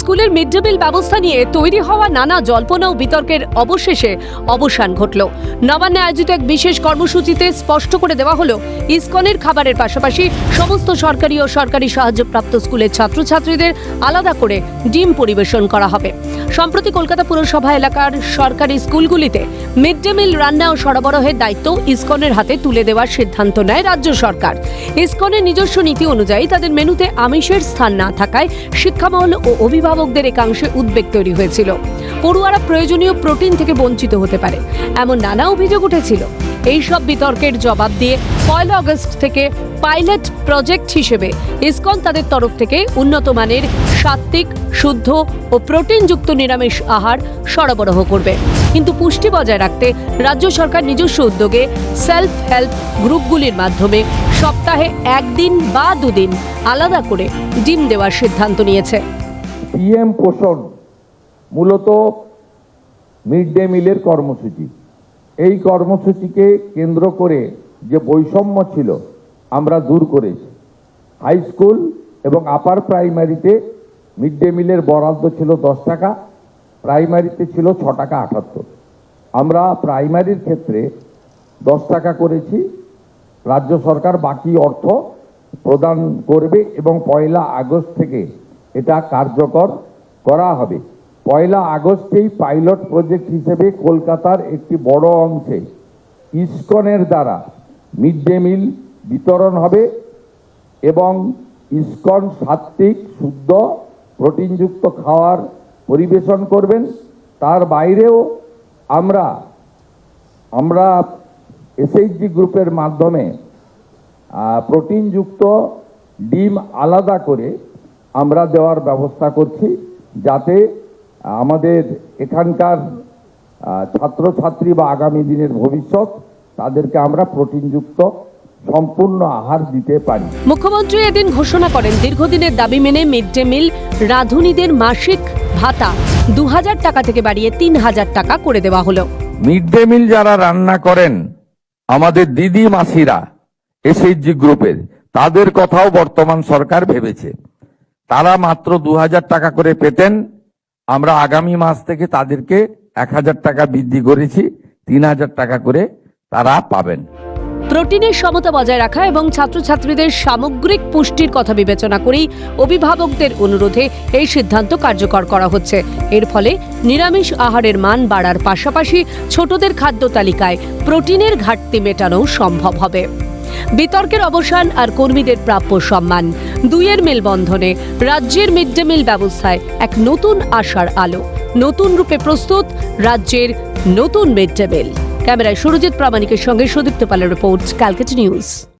স্কুলের mid day meal ব্যবস্থা নিয়ে তৈরি হওয়া নানা জল্পনা ও বিতর্কের অবশেষে অবসান ঘটল। নবান্নে আয়োজিত এক বিশেষ কর্মসূচিতে স্পষ্ট করে দেওয়া হলো, ইসকনের খাবারের পাশাপাশি সমস্ত সরকারি ও সরকারি সাহায্যপ্রাপ্ত স্কুলের ছাত্রছাত্রীদের আলাদা করে ডিম পরিবেশন করা হবে। সম্প্রতি কলকাতা পুরসভা এলাকার সরকারি স্কুলগুলিতে মিড ডে মিল রান্না ও সরবরাহের দায়িত্ব ইসকনের হাতে তুলে দেওয়ার সিদ্ধান্ত নেয় রাজ্য সরকার। ইসকনের নিজস্ব নীতি অনুযায়ী তাদের মেনুতে আমিষের স্থান না থাকায় শিক্ষামহল ও অভিভাবকদের একাংশে উদ্বেগ তৈরি হয়েছিল। পড়ুয়ারা প্রয়োজনীয় প্রোটিন থেকে বঞ্চিত হতে পারে, এমন নানা অভিযোগ উঠেছিল। এই সব বিতর্কের জবাব দিয়ে 1 আগস্ট থেকে পাইলট প্রজেক্ট হিসেবে ইসকন তাদের তরফ থেকে উন্নত মানের সাত্ত্বিক, শুদ্ধ ও প্রোটিনযুক্ত নিরামিষ আহার সরবরাহ করবে। কিন্তু পুষ্টি বজায় রাখতে রাজ্য সরকার নিজস্ব উদ্যোগে সেলফ হেল্প গ্রুপগুলির মাধ্যমে সপ্তাহে 1 দিন বা 2 দিন আলাদা করে ডিম দেওয়ার সিদ্ধান্ত নিয়েছে। পিএম পোষণ মূলত মিড ডে মিলের কর্মসূচি। এই কর্মসূচিকে কেন্দ্র করে যে বৈষম্য ছিল আমরা দূর করেছি। হাই স্কুল এবং আপার প্রাইমারিতে মিড ডে মিলের বরাদ্দ ছিল 10 টাকা, প্রাইমারিতে ছিল 6 টাকা 78। আমরা প্রাইমারির ক্ষেত্রে 10 টাকা করেছি। রাজ্য সরকার বাকি অর্থ প্রদান করবে এবং 1 আগস্ট থেকে এটা কার্যকর করা হবে। 1 আগস্টেই পাইলট প্রজেক্ট হিসেবে কলকাতার একটি বড় অংশে ইসকনের দ্বারা মিড ডে মিল বিতরণ হবে এবং ইসকন সাত্ত্বিক, শুদ্ধ, প্রোটিনযুক্ত খাবার পরিবেশন করবেন। তার বাইরেও আমরা এসএইচজি গ্রুপের মাধ্যমে প্রোটিনযুক্ত ডিম আলাদা করে আমরা দেওয়ার ব্যবস্থা করছি, যাতে আমাদের এখানকার ছাত্রছাত্রী বা আগামী দিনের ভবিষ্যৎ তাদেরকে আমরা প্রোটিনযুক্ত সম্পূর্ণ আহার দিতে পারি। মুখ্যমন্ত্রী এদিন ঘোষণা করেন, দীর্ঘদিনের দাবি মেনে মিড ডে মিল রাঁধুনিদের মাসিক ভাতা 2000 টাকা থেকে বাড়িয়ে 3000 টাকা করে দেওয়া হলো। মিড ডে মিল যারা রান্না করেন আমাদের দিদি মাসিরা এসএইচজি গ্রুপের, তাদের কথাও বর্তমান সরকার ভেবেছে। তারা মাত্র 2000 টাকা করে পেতেন, আমরা আগামী মাস থেকে তাদেরকে 1000 টাকা বৃদ্ধি করেছি, 3000 টাকা করে তারা পাবেন। প্রোটিনের সমতা বজায় রাখা এবং ছাত্রছাত্রীদের সামগ্রিক পুষ্টির কথা বিবেচনা করেই অভিভাবকদের অনুরোধে এই সিদ্ধান্ত কার্যকর করা হচ্ছে। এর ফলে নিরামিষ আহারের মান বাড়ার পাশাপাশি ছোটদের খাদ্য তালিকায় প্রোটিনের ঘাটতি মেটানো সম্ভব হবে। বিতর্কের অবসান আর কর্মীদের প্রাপ্য সম্মান, দুইয়ের মেলবন্ধনে রাজ্যের মিড ডে মিল ব্যবস্থায় এক নতুন আশার আলো। নতুন রূপে প্রস্তুত রাজ্যের নতুন মিড ডে মিল। ক্যামেরায় সুরজিৎ প্রামাণিকের সঙ্গে সুদীপ্ত পালের রিপোর্ট, ক্যালকাটা নিউজ।